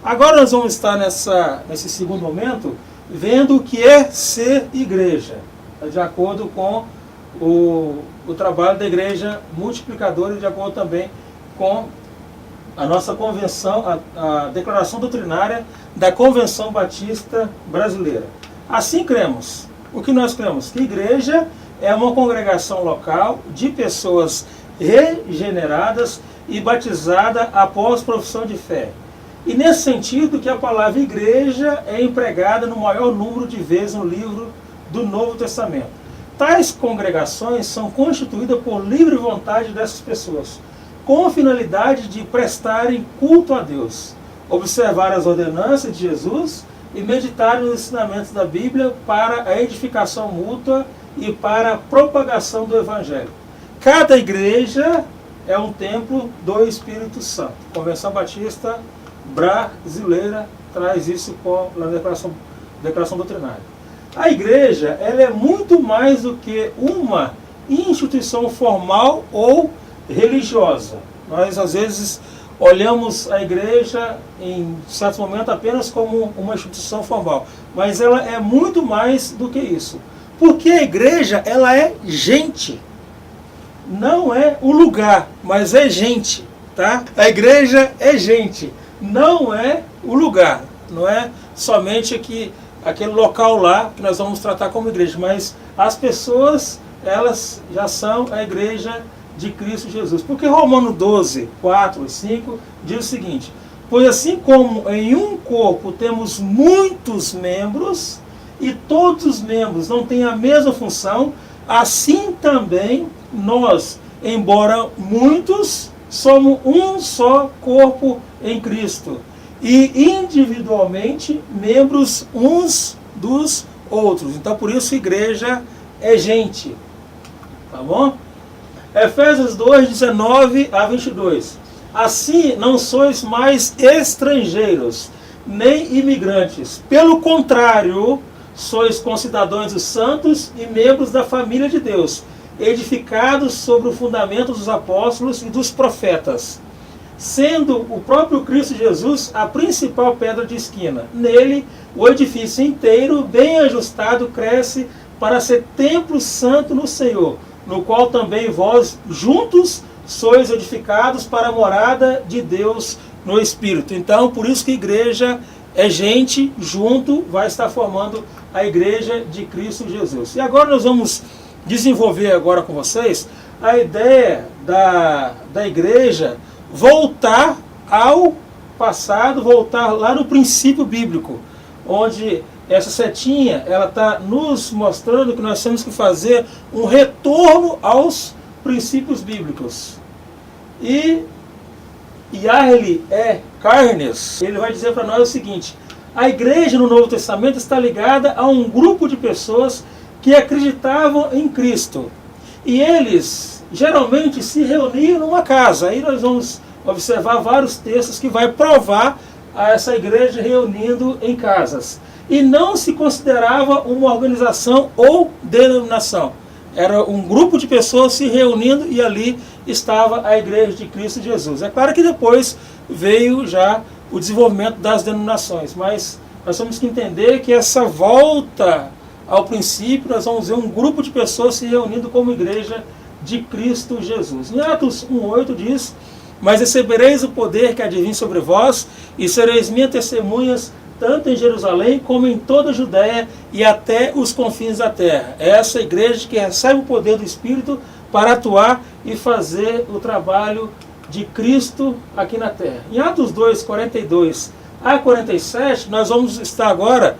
Agora nós vamos estar nesse segundo momento, vendo o que é ser igreja, de acordo com o trabalho da igreja multiplicadora e de acordo também com a nossa convenção, a declaração doutrinária da Convenção Batista Brasileira. Assim cremos. O que nós cremos? Que igreja é uma congregação local de pessoas regeneradas e batizadas após profissão de fé. E nesse sentido que a palavra igreja é empregada no maior número de vezes no livro do Novo Testamento. Tais congregações são constituídas por livre vontade dessas pessoas, com a finalidade de prestarem culto a Deus, observar as ordenanças de Jesus e meditar nos ensinamentos da Bíblia para a edificação mútua e para a propagação do Evangelho. Cada igreja é um templo do Espírito Santo. A Convenção Batista Brasileira traz isso na declaração doutrinária. A igreja ela é muito mais do que uma instituição formal ou religiosa. Nós, às vezes, olhamos a igreja, em certo momento, apenas como uma instituição formal. Mas ela é muito mais do que isso. Porque a igreja, ela é gente. Não é o lugar, mas é gente. Tá? A igreja é gente. Não é o lugar. Não é somente aquele local lá que nós vamos tratar como igreja. Mas as pessoas, elas já são a igreja de Cristo Jesus. Porque Romanos 12, 4 e 5 diz o seguinte: pois assim como em um corpo temos muitos membros, e todos os membros não têm a mesma função, assim também nós, embora muitos, somos um só corpo em Cristo, e individualmente membros uns dos outros. Então por isso igreja é gente. Tá bom? Efésios 2, 19 a 22. Assim não sois mais estrangeiros, nem imigrantes. Pelo contrário, sois concidadãos dos santos e membros da família de Deus, edificados sobre o fundamento dos apóstolos e dos profetas, sendo o próprio Cristo Jesus a principal pedra de esquina. Nele, o edifício inteiro, bem ajustado, cresce para ser templo santo no Senhor, no qual também vós juntos sois edificados para a morada de Deus no Espírito. Então, por isso que igreja é gente, junto vai estar formando a igreja de Cristo Jesus. E agora nós vamos desenvolver agora com vocês a ideia da igreja voltar ao passado, voltar lá no princípio bíblico, onde essa setinha ela está nos mostrando que nós temos que fazer um retorno aos princípios bíblicos. E Yarley E. Carnes, ele vai dizer para nós o seguinte: a igreja no Novo Testamento está ligada a um grupo de pessoas que acreditavam em Cristo. E eles geralmente se reuniam numa casa. Aí nós vamos observar vários textos que vai provar a essa igreja reunindo em casas. E não se considerava uma organização ou denominação. Era um grupo de pessoas se reunindo e ali estava a igreja de Cristo Jesus. É claro que depois veio já o desenvolvimento das denominações, mas nós temos que entender que essa volta ao princípio, nós vamos ver um grupo de pessoas se reunindo como igreja de Cristo Jesus. Em Atos 1,8 diz: mas recebereis o poder que há de vir sobre vós, e sereis minhas testemunhas, tanto em Jerusalém como em toda a Judéia e até os confins da terra. É essa igreja que recebe o poder do Espírito para atuar e fazer o trabalho de Cristo aqui na terra. Em Atos 2, 42 a 47, nós vamos estar agora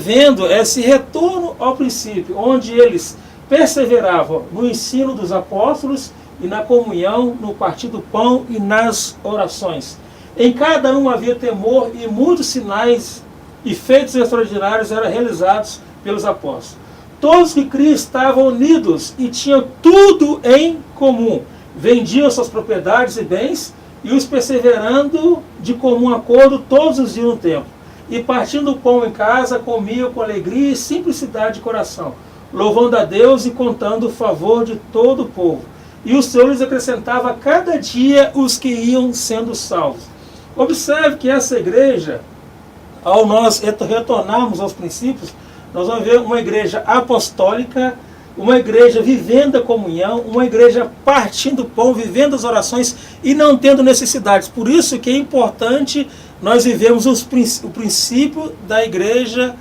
vendo esse retorno ao princípio, onde eles perseveravam no ensino dos apóstolos e na comunhão, no partir do pão e nas orações. Em cada um havia temor, e muitos sinais e feitos extraordinários eram realizados pelos apóstolos. Todos que criam estavam unidos e tinham tudo em comum. Vendiam suas propriedades e bens, e os perseverando de comum acordo todos os dias no templo. E partindo o pão em casa, comiam com alegria e simplicidade de coração, louvando a Deus e contando o favor de todo o povo. E o Senhor lhes acrescentava cada dia os que iam sendo salvos. Observe que essa igreja, ao nós retornarmos aos princípios, nós vamos ver uma igreja apostólica, uma igreja vivendo a comunhão, uma igreja partindo pão, vivendo as orações e não tendo necessidades. Por isso que é importante nós vivemos o princípio da igreja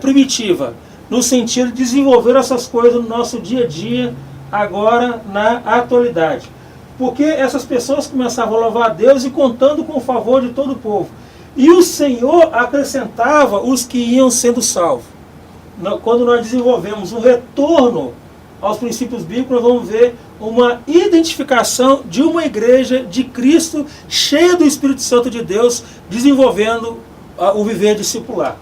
primitiva, no sentido de desenvolver essas coisas no nosso dia a dia, agora na atualidade. Porque essas pessoas começavam a louvar a Deus e contando com o favor de todo o povo. E o Senhor acrescentava os que iam sendo salvos. Quando nós desenvolvemos um retorno aos princípios bíblicos, nós vamos ver uma identificação de uma igreja de Cristo, cheia do Espírito Santo de Deus, desenvolvendo o viver discipular.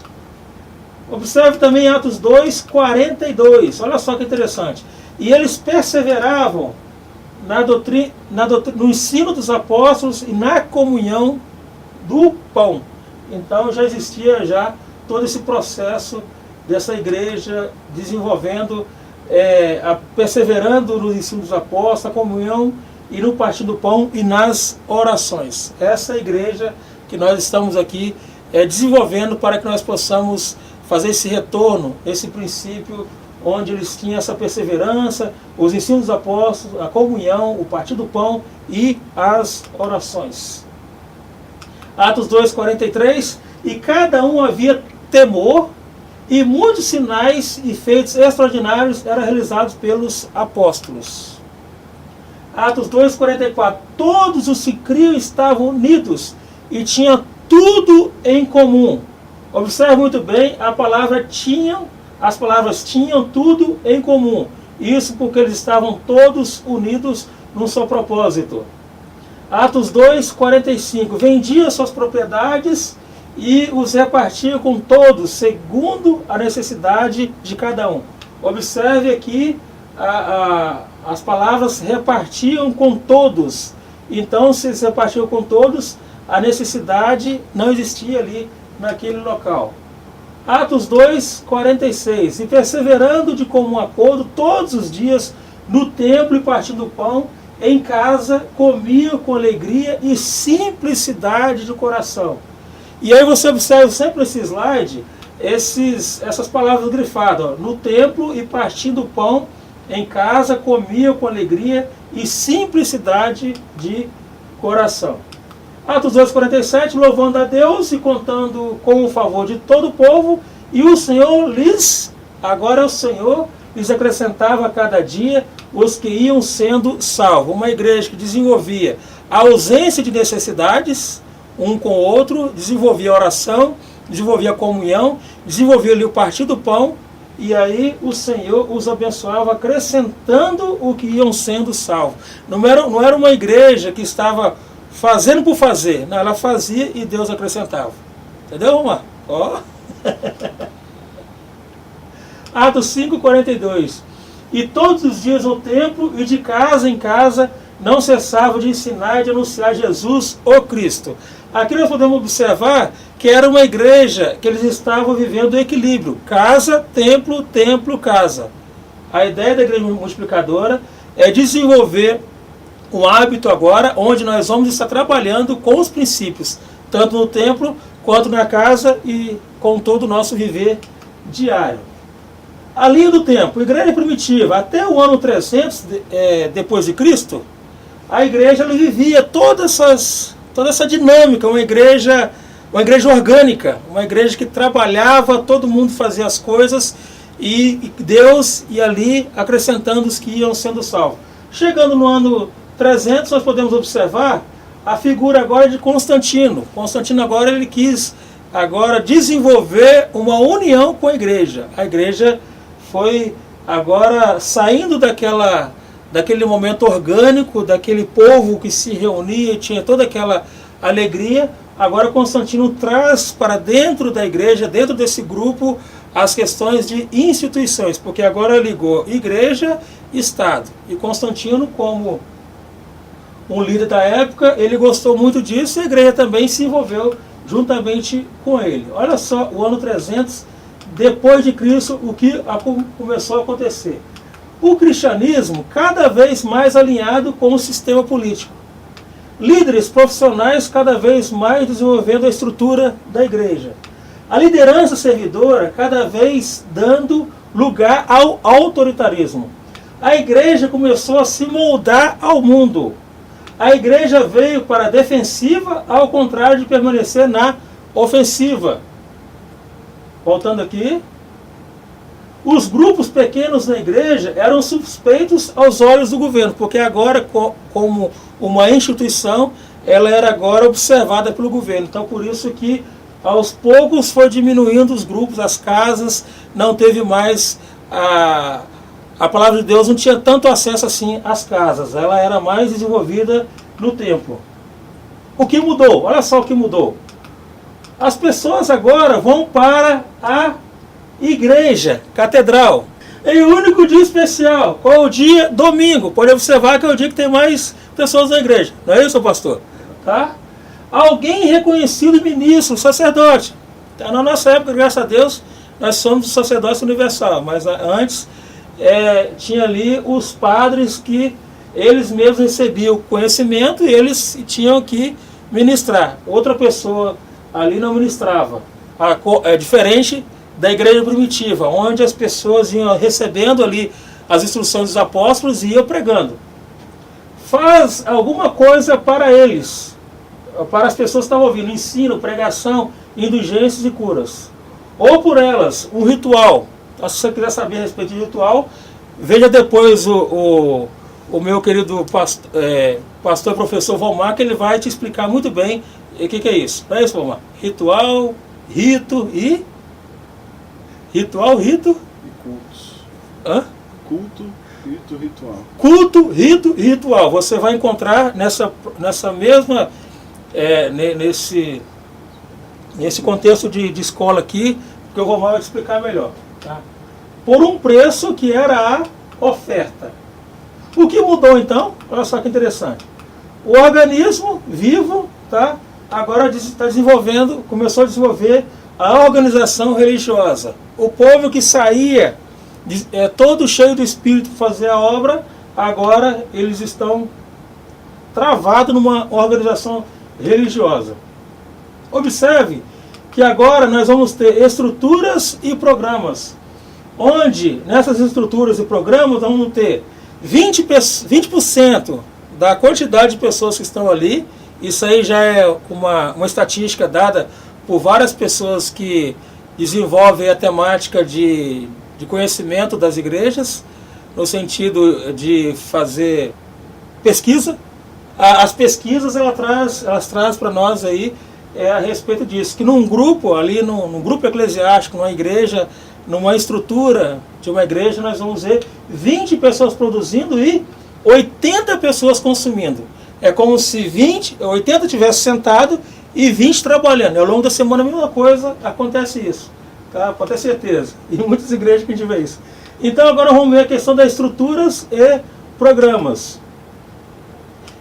Observe também Atos 2, 42. Olha só que interessante. E eles perseveravam no ensino dos apóstolos e na comunhão do pão. Então já existia todo esse processo dessa igreja desenvolvendo, perseverando no ensino dos apóstolos, a comunhão e no partir do pão e nas orações. Essa é a igreja que nós estamos aqui desenvolvendo para que nós possamos fazer esse retorno, esse princípio onde eles tinham essa perseverança, os ensinos dos apóstolos, a comunhão, o partir do pão e as orações. Atos 2, 43, e cada um havia temor, e muitos sinais e feitos extraordinários eram realizados pelos apóstolos. Atos 2, 44, todos os que criam estavam unidos e tinham tudo em comum. Observe muito bem, as palavras tinham tudo em comum. Isso porque eles estavam todos unidos num só propósito. Atos 2, 45. Vendia suas propriedades e os repartia com todos, segundo a necessidade de cada um. Observe aqui, as palavras repartiam com todos. Então, se eles repartiam com todos, a necessidade não existia ali naquele local. Atos 2, 46. E perseverando de comum acordo todos os dias no templo e partindo o pão, em casa comiam com alegria e simplicidade de coração. E aí você observa sempre nesse slide essas palavras grifadas. Ó, no templo e partindo o pão, em casa comiam com alegria e simplicidade de coração. Atos 2, 47, louvando a Deus e contando com o favor de todo o povo, e o Senhor lhes acrescentava a cada dia os que iam sendo salvos. Uma igreja que desenvolvia a ausência de necessidades, um com o outro, desenvolvia a oração, desenvolvia a comunhão, desenvolvia ali o partir do pão, e aí o Senhor os abençoava, acrescentando o que iam sendo salvos. Não era uma igreja que estava fazendo por fazer, não, ela fazia e Deus acrescentava. Entendeu, Romar? Ó. Atos 5, 42. E todos os dias no templo e de casa em casa não cessava de ensinar e de anunciar Jesus, o Cristo. Aqui nós podemos observar que era uma igreja que eles estavam vivendo em equilíbrio. Casa, templo, templo, casa. A ideia da igreja multiplicadora é desenvolver um hábito agora onde nós vamos estar trabalhando com os princípios, tanto no templo quanto na casa e com todo o nosso viver diário. A linha do tempo, igreja primitiva, até o ano 300 depois de Cristo, a igreja ela vivia toda essa dinâmica, uma igreja orgânica, uma igreja que trabalhava, todo mundo fazia as coisas e Deus ia ali acrescentando os que iam sendo salvos. Chegando no ano 300, nós podemos observar a figura agora de Constantino. Constantino agora ele quis desenvolver uma união com a igreja. A igreja foi agora saindo daquele momento orgânico, daquele povo que se reunia e tinha toda aquela alegria. Agora Constantino traz para dentro da igreja, dentro desse grupo, as questões de instituições, porque agora ligou igreja e Estado. E Constantino, como um líder da época, ele gostou muito disso e a igreja também se envolveu juntamente com ele. Olha só, o ano 300 depois de Cristo, o que começou a acontecer. O cristianismo cada vez mais alinhado com o sistema político. líderes profissionais cada vez mais desenvolvendo a estrutura da igreja. A liderança servidora cada vez dando lugar ao autoritarismo. A igreja começou a se moldar ao mundo. A igreja veio para a defensiva, ao contrário de permanecer na ofensiva. Voltando aqui. Os grupos pequenos na igreja eram suspeitos aos olhos do governo, porque agora, como uma instituição, ela era agora observada pelo governo. Então, por isso que, aos poucos, foi diminuindo os grupos, as casas, não teve mais a palavra de Deus não tinha tanto acesso assim às casas, ela era mais desenvolvida no templo. O que mudou? Olha só o que mudou. As pessoas agora vão para a igreja, catedral. Em um único dia especial. Qual é o dia? Domingo. Pode observar que é o dia que tem mais pessoas na igreja. Não é isso, pastor? Tá? Alguém reconhecido ministro, sacerdote. Tá? Na nossa época, graças a Deus, nós somos o sacerdócio universal. Mas antes, tinha ali os padres que eles mesmos recebiam conhecimento e eles tinham que ministrar. Outra pessoa ali não ministrava. É diferente da igreja primitiva, onde as pessoas iam recebendo ali as instruções dos apóstolos e iam pregando. Faz alguma coisa para eles, para as pessoas que estavam ouvindo, ensino, pregação, indulgências e curas. Ou por elas, um ritual. Então, se você quiser saber a respeito de ritual, veja depois o meu querido pastor e professor Valmar, que ele vai te explicar muito bem o que é isso. Não é isso, Valmar? Ritual, rito e... Ritual, rito? E cultos. Hã? Culto, rito, ritual. Culto, rito e ritual. Você vai encontrar nessa mesma... nesse contexto de escola aqui, que eu vou te explicar melhor. Tá? Por um preço que era a oferta. O que mudou então? Olha só que interessante. O organismo vivo, tá? Agora está desenvolvendo, começou a desenvolver a organização religiosa. O povo que saía todo cheio do Espírito para fazer a obra, agora eles estão travados numa organização religiosa. Observe que agora nós vamos ter estruturas e programas, onde nessas estruturas e programas vamos ter 20% da quantidade de pessoas que estão ali. Isso aí já é uma estatística dada por várias pessoas que desenvolvem a temática de conhecimento das igrejas, no sentido de fazer pesquisa. As pesquisas elas trazem para nós aí a respeito disso, que num grupo ali, num grupo eclesiástico, numa igreja, numa estrutura de uma igreja, nós vamos ver 20 pessoas produzindo e 80 pessoas consumindo. É como se 80 tivessem sentado e 20 trabalhando. Ao longo da semana a mesma coisa, acontece isso. Tá? Pode ter certeza. E em muitas igrejas que a gente vê isso. Então agora vamos ver a questão das estruturas e programas.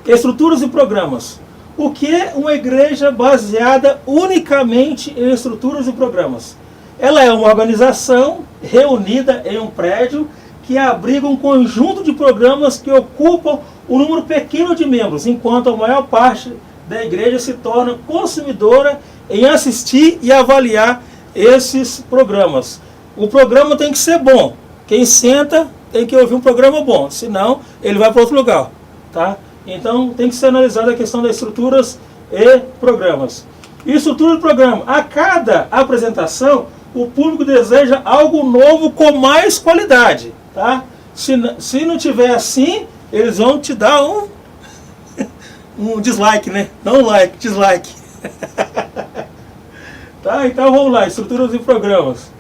Estruturas e programas. O que é uma igreja baseada unicamente em estruturas e programas? Ela é uma organização reunida em um prédio que abriga um conjunto de programas que ocupam um número pequeno de membros, enquanto a maior parte da igreja se torna consumidora em assistir e avaliar esses programas. O programa tem que ser bom. Quem senta tem que ouvir um programa bom, senão ele vai para outro lugar. Tá? Então tem que ser analisada a questão das estruturas e programas. Estrutura e programa. A cada apresentação, o público deseja algo novo com mais qualidade. Tá? Se não tiver assim, eles vão te dar um dislike, né? Não like, dislike. Tá? Então vamos lá, estruturas e programas.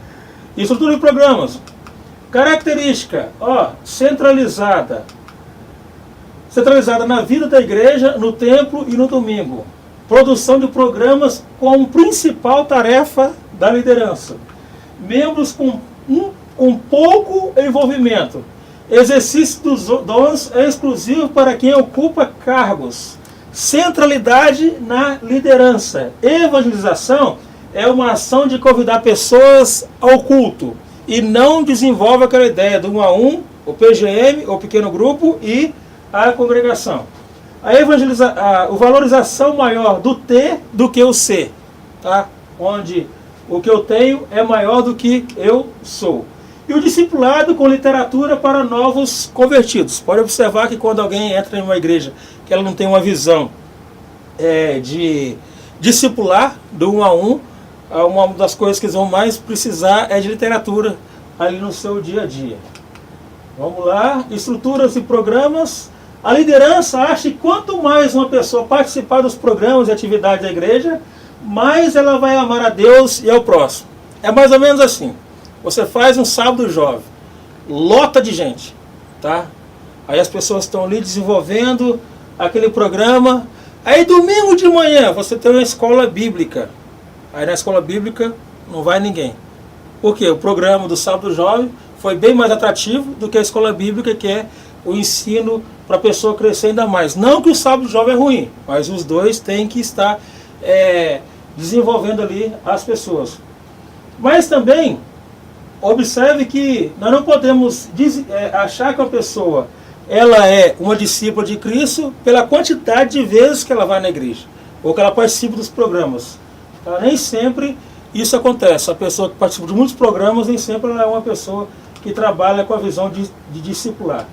Estrutura e programas. Característica, centralizada. Centralizada na vida da igreja, no templo e no domingo. Produção de programas como principal tarefa da liderança. Membros com pouco envolvimento. Exercício dos dons é exclusivo para quem ocupa cargos. Centralidade na liderança. Evangelização é uma ação de convidar pessoas ao culto e não desenvolve aquela ideia do 1 a 1, o PGM, o pequeno grupo e a congregação. a valorização maior do ter do que o ser, tá? Onde o que eu tenho é maior do que eu sou. E o discipulado com literatura para novos convertidos. Pode observar que quando alguém entra em uma igreja que ela não tem uma visão de discipular do 1 a 1, uma das coisas que eles vão mais precisar é de literatura ali no seu dia a dia. Vamos lá, estruturas e programas. A liderança acha que quanto mais uma pessoa participar dos programas e atividades da igreja, mais ela vai amar a Deus e ao próximo. É mais ou menos assim. Você faz um sábado jovem, lota de gente, tá? Aí as pessoas estão ali desenvolvendo aquele programa. Aí domingo de manhã você tem uma escola bíblica. Aí na escola bíblica não vai ninguém. Por quê? O programa do sábado jovem foi bem mais atrativo do que a escola bíblica, que é o ensino para a pessoa crescer ainda mais. Não que o sábado jovem é ruim, mas os dois têm que estar desenvolvendo ali as pessoas. Mas também observe que nós não podemos achar que a pessoa ela é uma discípula de Cristo pela quantidade de vezes que ela vai na igreja, ou que ela participa dos programas. Tá? Nem sempre isso acontece. A pessoa que participa de muitos programas, nem sempre ela é uma pessoa que trabalha com a visão de discipular.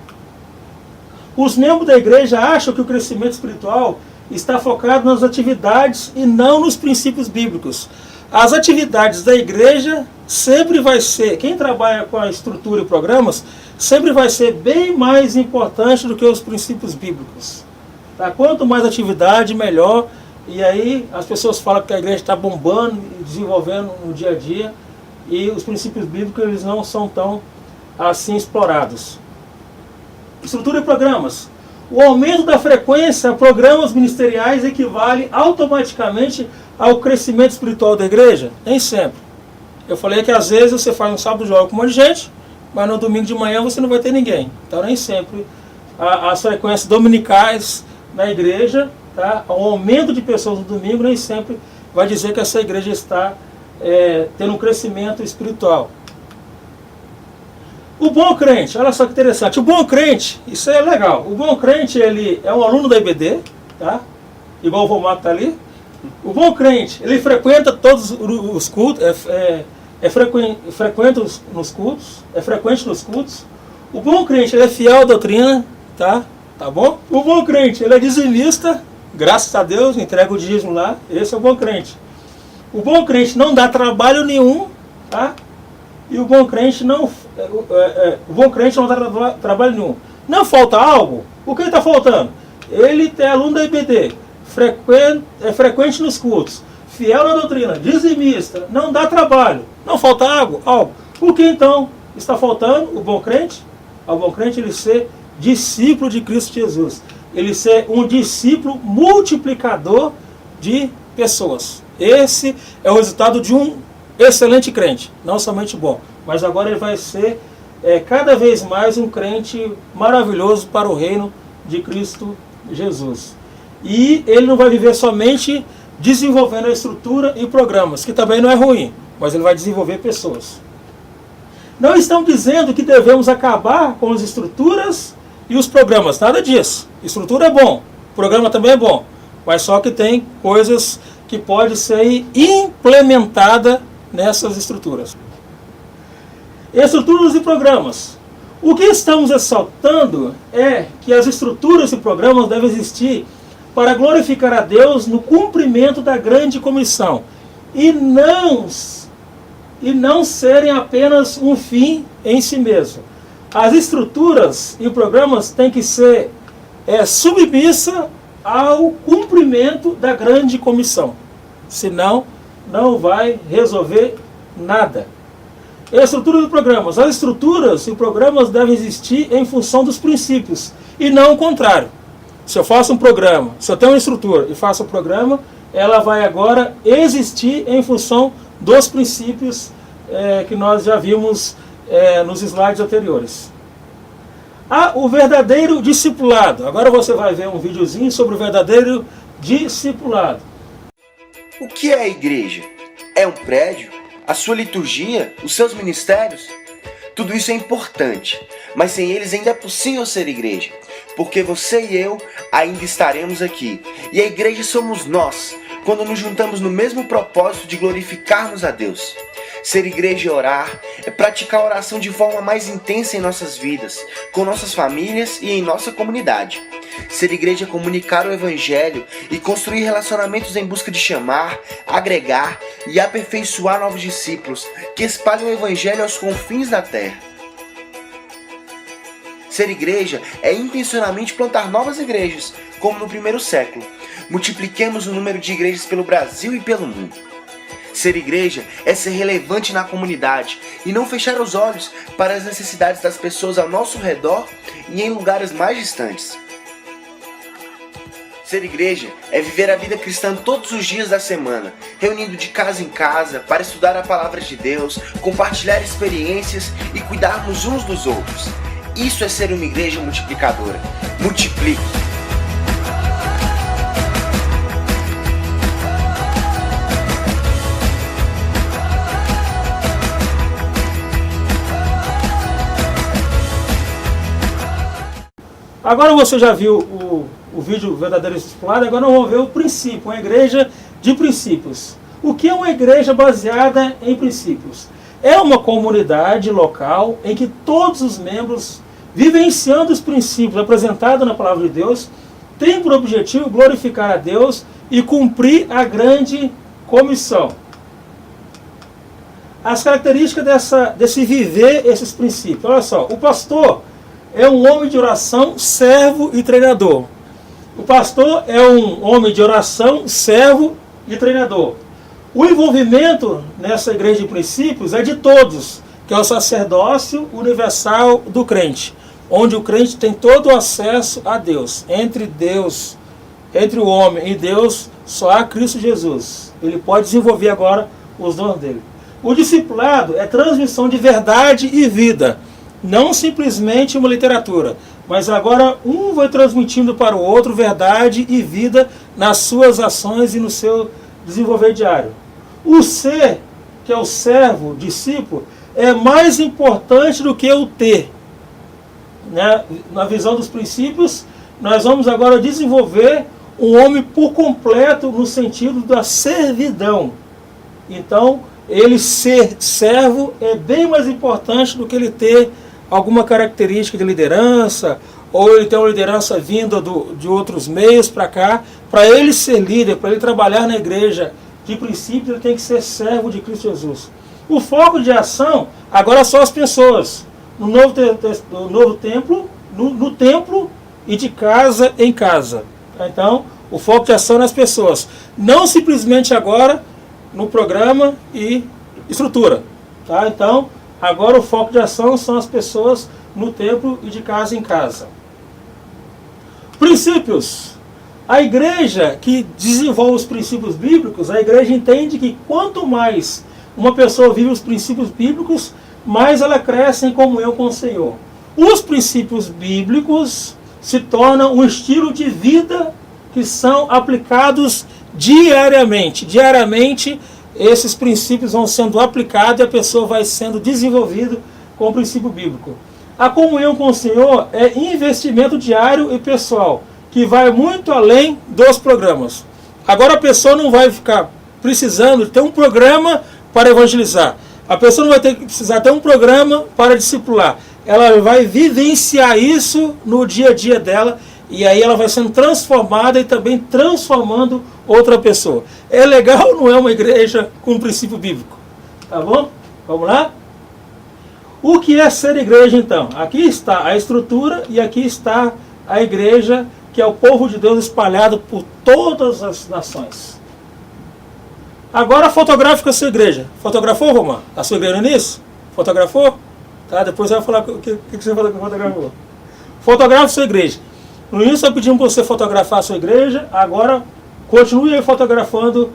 Os membros da igreja acham que o crescimento espiritual está focado nas atividades e não nos princípios bíblicos. As atividades da igreja sempre vai ser, quem trabalha com a estrutura e programas, sempre vai ser bem mais importante do que os princípios bíblicos. Tá? Quanto mais atividade, melhor. E aí as pessoas falam que a igreja está bombando e desenvolvendo no dia a dia, e os princípios bíblicos eles não são tão assim explorados. Estrutura e programas. O aumento da frequência a programas ministeriais equivale automaticamente ao crescimento espiritual da igreja? Nem sempre. Eu falei que às vezes você faz um sábado jovem com um monte de gente, mas no domingo de manhã você não vai ter ninguém. Então nem sempre as frequências dominicais na igreja, tá? O aumento de pessoas no domingo nem sempre vai dizer que essa igreja está tendo um crescimento espiritual. O bom crente, olha só que interessante, o bom crente, isso é legal, o bom crente ele é um aluno da IBD, tá? Igual o Romato está ali. O bom crente, ele frequenta todos os cultos, frequenta nos cultos, é frequente nos cultos. O bom crente, ele é fiel à doutrina, tá? Tá bom? O bom crente, ele é dizimista, graças a Deus, entrega o dízimo lá, esse é o bom crente. O bom crente não dá trabalho nenhum, tá? E o bom crente não dá trabalho nenhum. Não falta algo? O que está faltando? Ele é aluno da IBD, é frequente nos cultos, fiel na doutrina, dizimista, não dá trabalho. Não falta algo? O que então está faltando? O bom crente? Ao bom crente ele ser discípulo de Cristo Jesus. Ele ser um discípulo multiplicador de pessoas. Esse é o resultado de um excelente crente, não somente bom, mas agora ele vai ser cada vez mais um crente maravilhoso para o reino de Cristo Jesus. E ele não vai viver somente desenvolvendo a estrutura e programas, que também não é ruim, mas ele vai desenvolver pessoas. Não estão dizendo que devemos acabar com as estruturas e os programas, nada disso. Estrutura é bom, programa também é bom, mas só que tem coisas que podem ser implementadas nessas estruturas. Estruturas e programas. O que estamos ressaltando é que as estruturas e programas devem existir para glorificar a Deus no cumprimento da grande comissão e não serem apenas um fim em si mesmo. As estruturas e programas têm que ser submissa ao cumprimento da grande comissão. Senão, não vai resolver nada. Estrutura e programas. As estruturas e programas devem existir em função dos princípios e não o contrário. Se eu faço um programa, se eu tenho uma estrutura e faço um programa, ela vai agora existir em função dos princípios que nós já vimos nos slides anteriores. O verdadeiro discipulado. Agora você vai ver um videozinho sobre o verdadeiro discipulado. O que é a igreja? É um prédio? A sua liturgia? Os seus ministérios? Tudo isso é importante, mas sem eles ainda é possível ser igreja. porque você e eu ainda estaremos aqui. E a igreja somos nós, quando nos juntamos no mesmo propósito de glorificarmos a Deus. Ser igreja é orar, é praticar a oração de forma mais intensa em nossas vidas, com nossas famílias e em nossa comunidade. Ser igreja é comunicar o Evangelho e construir relacionamentos em busca de chamar, agregar e aperfeiçoar novos discípulos que espalham o Evangelho aos confins da terra. Ser igreja é intencionalmente plantar novas igrejas, como no primeiro século. Multipliquemos o número de igrejas pelo Brasil e pelo mundo. Ser igreja é ser relevante na comunidade e não fechar os olhos para as necessidades das pessoas ao nosso redor e em lugares mais distantes. Ser igreja é viver a vida cristã todos os dias da semana, reunindo de casa em casa para estudar a palavra de Deus, compartilhar experiências e cuidarmos uns dos outros. Isso é ser uma igreja multiplicadora. Multiplique! Agora você já viu o vídeo verdadeiro discipulado, agora vamos ver o princípio, uma igreja de princípios. O que é uma igreja baseada em princípios? É uma comunidade local em que todos os membros, vivenciando os princípios apresentados na palavra de Deus, têm por objetivo glorificar a Deus e cumprir a grande comissão. As características desse viver esses princípios. Olha só, o pastor é um homem de oração, servo e treinador. O pastor é um homem de oração, servo e treinador. O envolvimento nessa igreja de princípios é de todos, que é o sacerdócio universal do crente, onde o crente tem todo o acesso a Deus. Entre o homem e Deus, só há Cristo Jesus. Ele pode desenvolver agora os dons dele. O discipulado é transmissão de verdade e vida. Não simplesmente uma literatura, mas agora um vai transmitindo para o outro verdade e vida nas suas ações e no seu desenvolver diário. O ser, que é o servo, discípulo, é mais importante do que o ter. Na visão dos princípios, nós vamos agora desenvolver um homem por completo no sentido da servidão. Então, ele ser servo é bem mais importante do que ele ter alguma característica de liderança, ou ele ter uma liderança vinda de outros meios para cá. Para ele ser líder, para ele trabalhar na igreja de princípio, ele tem que ser servo de Cristo Jesus. O foco de ação agora são as pessoas. No novo templo, no templo e de casa em casa. Então, o foco de ação é nas pessoas. Não simplesmente agora no programa e estrutura. Tá? Então, agora o foco de ação são as pessoas no templo e de casa em casa. Princípios. A igreja que desenvolve os princípios bíblicos, a igreja entende que quanto mais uma pessoa vive os princípios bíblicos, mais ela cresce em comunhão com o Senhor. Os princípios bíblicos se tornam um estilo de vida que são aplicados diariamente. Diariamente, esses princípios vão sendo aplicados e a pessoa vai sendo desenvolvida com o princípio bíblico. A comunhão com o Senhor é investimento diário e pessoal, que vai muito além dos programas. Agora a pessoa não vai ficar precisando de ter um programa para evangelizar. A pessoa não vai precisar ter um programa para discipular. Ela vai vivenciar isso no dia a dia dela, e aí ela vai sendo transformada e também transformando outra pessoa. É legal ou não é uma igreja com um princípio bíblico? Tá bom? Vamos lá? O que é ser igreja então? Aqui está a estrutura e aqui está a igreja, que é o povo de Deus espalhado por todas as nações. Agora fotografa a sua igreja. Fotografou, Romã? A sua igreja no início? Fotografou? Tá? Depois eu vou falar o que você fotografou. Fotografa a sua igreja. No início eu pedimos para você fotografar a sua igreja, agora continue fotografando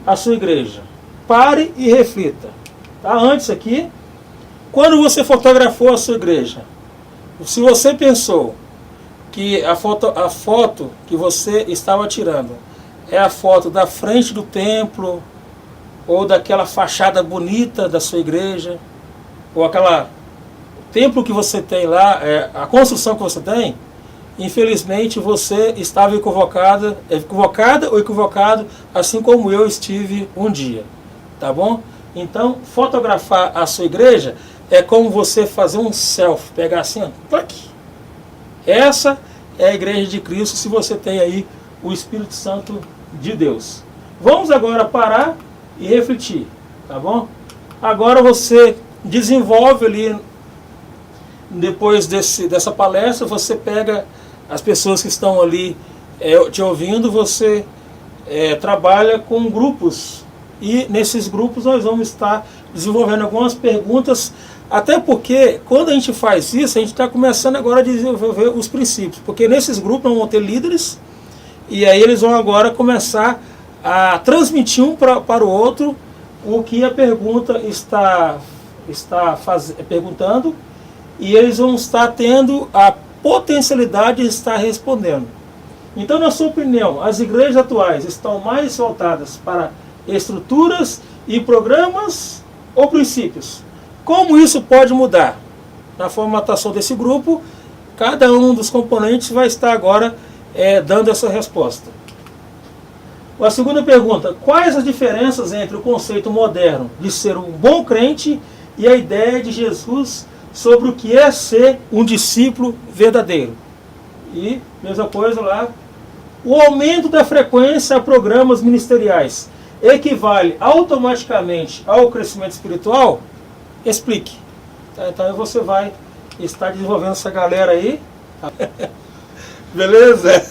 a sua igreja. Pare e reflita. Tá? Antes aqui, quando você fotografou a sua igreja, se você pensou que a foto que você estava tirando é a foto da frente do templo, ou daquela fachada bonita da sua igreja, ou aquela templo que você tem lá, a construção que você tem, infelizmente você estava equivocada ou equivocado, assim como eu estive um dia, tá bom? Então, fotografar a sua igreja é como você fazer um selfie, pegar assim, ó, clac. Essa é a igreja de Cristo, se você tem aí o Espírito Santo de Deus. Vamos agora parar e refletir, tá bom? Agora você desenvolve ali, depois dessa palestra, você pega as pessoas que estão ali te ouvindo, você trabalha com grupos. E nesses grupos nós vamos estar desenvolvendo algumas perguntas, até porque quando a gente faz isso, a gente está começando agora a desenvolver os princípios. Porque nesses grupos vão ter líderes, e aí eles vão agora começar a transmitir um para o outro o que a pergunta está perguntando, e eles vão estar tendo a potencialidade de estar respondendo. Então, na sua opinião, as igrejas atuais estão mais voltadas para estruturas e programas ou princípios? Como isso pode mudar? Na formatação desse grupo, cada um dos componentes vai estar agora dando essa resposta. A segunda pergunta: quais as diferenças entre o conceito moderno de ser um bom crente e a ideia de Jesus sobre o que é ser um discípulo verdadeiro? E, mesma coisa lá, o aumento da frequência a programas ministeriais equivale automaticamente ao crescimento espiritual? Explique. Então você vai estar desenvolvendo essa galera aí. Beleza?